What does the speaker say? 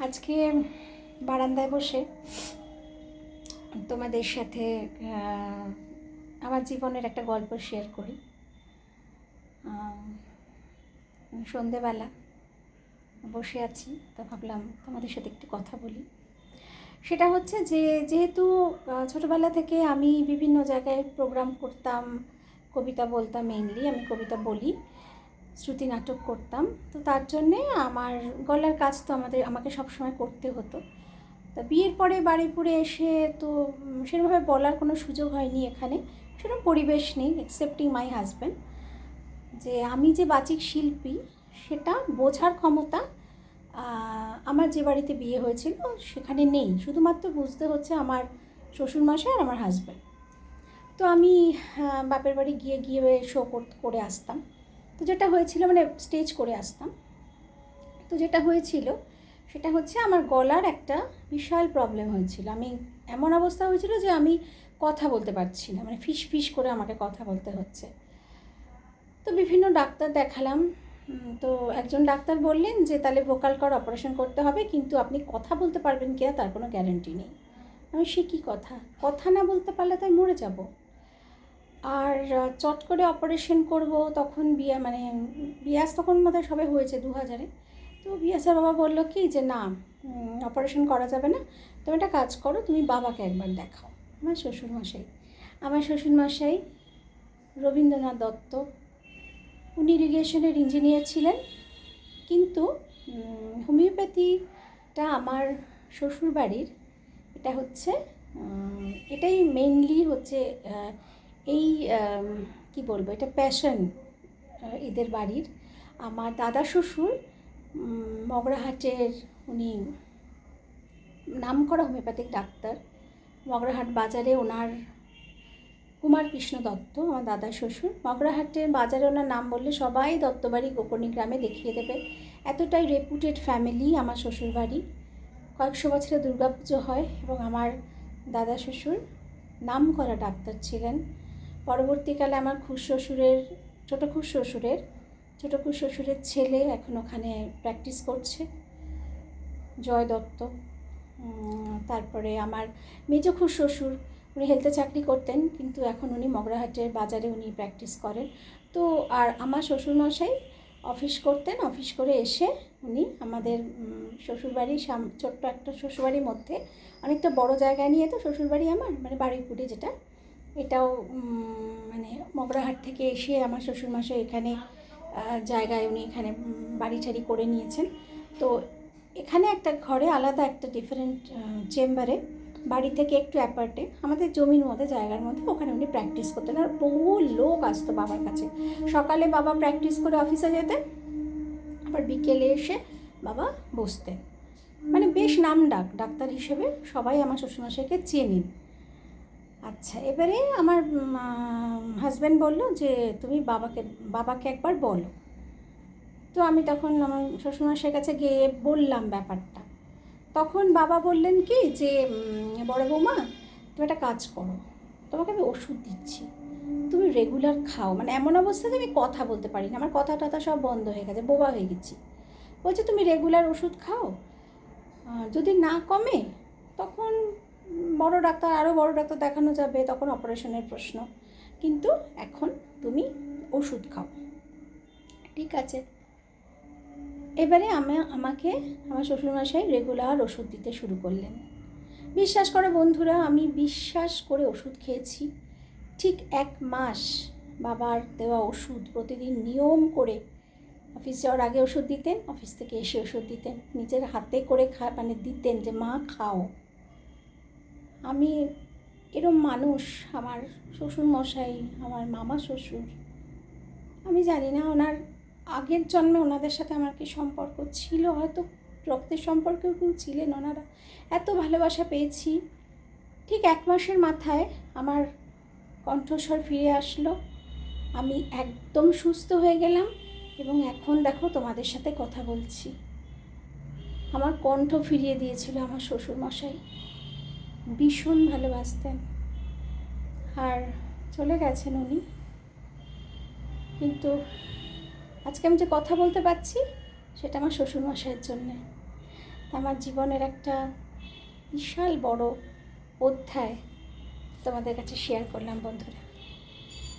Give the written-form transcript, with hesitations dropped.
আজকে বারান্দায় বসে তোমাদের সাথে আমার জীবনের একটা গল্প শেয়ার করি। সন্ধেবেলা বসে আছি, তো ভাবলাম তোমাদের সাথে একটু কথা বলি। সেটা হচ্ছে যেহেতু ছোটোবেলা থেকে আমি বিভিন্ন জায়গায় প্রোগ্রাম করতাম, কবিতা বলতাম, মেইনলি আমি কবিতা বলি, শ্রুতি নাটক করতাম, তো তার জন্যে আমার গলার কাজ তো আমাকে সবসময় করতে হতো। তা বিয়ের পরে বারুইপুরে এসে তো সেরকমভাবে বলার কোনো সুযোগ হয়নি, এখানে সেরকম পরিবেশ নেই এক্সেপ্টিং মাই হাজব্যান্ড, যে আমি যে বাচিক শিল্পী সেটা বোঝার ক্ষমতা আমার যে বাড়িতে বিয়ে হয়েছিল সেখানে নেই। শুধুমাত্র বুঝতে হচ্ছে আমার শ্বশুরমশাই আর আমার হাজব্যান্ড। তো আমি বাপের বাড়ি গিয়ে গিয়ে শো করে আসতাম। তো যেটা হয়েছিল, মানে স্টেজ করে আসতাম, তো যেটা হয়েছিল সেটা হচ্ছে আমার গলার একটা বিশাল প্রবলেম হয়েছিল। আমি এমন অবস্থা হয়েছিল যে আমি কথা বলতে পারছি না, মানে ফিস ফিস করে আমাকে কথা বলতে হচ্ছে। তো বিভিন্ন ডাক্তার দেখালাম, তো একজন ডাক্তার বললেন যে তাহলে ভোকাল কর্ড অপারেশন করতে হবে, কিন্তু আপনি কথা বলতে পারবেন কিনা তার কোনো গ্যারান্টি নেই। আমি সে কী কথা না বলতে পারলে তাই মরে যাব। আর চট করে অপারেশন করব, তখন বিয়াস তখন আমাদের সবে হয়েছে 2000-এ। তো বিয়াসের বাবা বললো কি যে না, অপারেশন করা যাবে না, তুমি একটা কাজ করো, তুমি বাবাকে একবার দেখাও। আমার শ্বশুরমশাই রবীন্দ্রনাথ দত্ত, উনি ইরিগেশনের ইঞ্জিনিয়ার ছিলেন, কিন্তু হোমিওপ্যাথিটা আমার শ্বশুরবাড়ির এটা হচ্ছে এটাই মেইনলি হচ্ছে এই কি বলবো, এটা প্যাশন এদের বাড়ির। আমার দাদা শ্বশুর মগরাহাটের, উনি নামকরা হোমিওপ্যাথিক ডাক্তার। মগরাহাট বাজারে ওনার কুমার কৃষ্ণ দত্ত, আমার দাদা শ্বশুর। মগরাহাটের বাজারে ওনার নাম বললে সবাই দত্তবাড়ি গোকর্ণী গ্রামে দেখিয়ে দেবে, এতটাই রেপুটেড ফ্যামিলি আমার শ্বশুরবাড়ি। কয়েকশো বছরে দুর্গাপুজো হয় এবং আমার দাদা শ্বশুর নামকরা ডাক্তার ছিলেন। পরবর্তীকালে আমার ছোটো খুড়শ্বশুরের ছেলে এখন ওখানে প্র্যাকটিস করছে, জয় দত্ত। তারপরে আমার মেজ খুড়শ্বশুর, উনি হেলথে চাকরি করতেন, কিন্তু এখন উনি মগরাহাটের বাজারে উনি প্র্যাকটিস করেন। তো আর আমার শ্বশুরমশাই অফিস করতেন, অফিস করে এসে উনি আমাদের শ্বশুরবাড়ি, ছোট্ট একটা শ্বশুরবাড়ির মধ্যে অনেকটা বড় জায়গায় নিয়ে, তো শ্বশুরবাড়ি আমার মানে বারুইপুরে যেটা, এটাও মানে মগরাহাট থেকে এসে আমার শ্বশুরমশাই এখানে জায়গায় উনি এখানে বাড়ি ঠাড়ি করে নিয়েছেন। তো এখানে একটা ঘরে আলাদা একটা ডিফারেন্ট চেম্বারে, বাড়ি থেকে একটু অ্যাপার্টে, আমাদের জমির মধ্যে জায়গার মধ্যে, ওখানে উনি প্র্যাকটিস করতেন। আর বহু লোক আসতো বাবার কাছে। সকালে বাবা প্র্যাকটিস করে অফিসে যেতেন, আবার বিকেলে এসে বাবা বসতেন। মানে বেশ ডাক্তার হিসেবে সবাই আমার শ্বশুরমশাইকে চেনেন। আচ্ছা, এবারে আমার হাজব্যান্ড বললো যে তুমি বাবাকে একবার বলো। তো আমি তখন আমার শ্বশুরমশাইয়ের কাছে গিয়ে বললাম ব্যাপারটা। তখন বাবা বললেন কি যে বড় বৌমা, তুমি একটা কাজ করো, তোমাকে আমি ওষুধ দিচ্ছি, তুমি রেগুলার খাও। মানে এমন অবস্থা যে আমি কথা বলতে পারি না, আমার কথা টথা সব বন্ধ হয়ে গেছে, বোবা হয়ে গেছি। বলছে তুমি রেগুলার ওষুধ খাও, যদি না কমে তখন আরও বড় ডাক্তার দেখানো যাবে, তখন অপারেশনের প্রশ্ন, কিন্তু এখন তুমি ওষুধ খাও। ঠিক আছে। এবারে আমাকে আমার শ্বশুরমশাই রেগুলার ওষুধ দিতে শুরু করলেন। বিশ্বাস করো বন্ধুরা, আমি বিশ্বাস করে ওষুধ খেয়েছি। ঠিক 1 মাস বাবার দেওয়া ওষুধ প্রতিদিন নিয়ম করে, অফিস যাওয়ার আগে ওষুধ দিতেন, অফিস থেকে এসে ওষুধ দিতেন, নিজের হাতে করে দিতেন যে মা খাও। আমি এরম মানুষ, আমার শ্বশুরমশাই, আমার মামা শ্বশুর, আমি জানি না ওনার আগের জন্মে ওনাদের সাথে আমার কি সম্পর্ক ছিল, হয়তো রক্তের সম্পর্কেও কেউ ছিলেন ওনারা, এত ভালোবাসা পেয়েছি। ঠিক 1 মাসের মাথায় আমার কণ্ঠস্বর ফিরে আসলো, আমি একদম সুস্থ হয়ে গেলাম এবং এখন দেখো তোমাদের সাথে কথা বলছি। আমার কণ্ঠ ফিরিয়ে দিয়েছিল আমার শ্বশুরমশাই, ভীষণ ভালোবাসতেন। আর চলে গেছেন উনি, কিন্তু আজকে আমি যে কথা বলতে পারছি সেটা আমার শ্বশুরমশাইয়ের জন্যে। আমার জীবনের একটা বিশাল বড় অধ্যায় তোমাদের কাছে শেয়ার করলাম বন্ধুরা।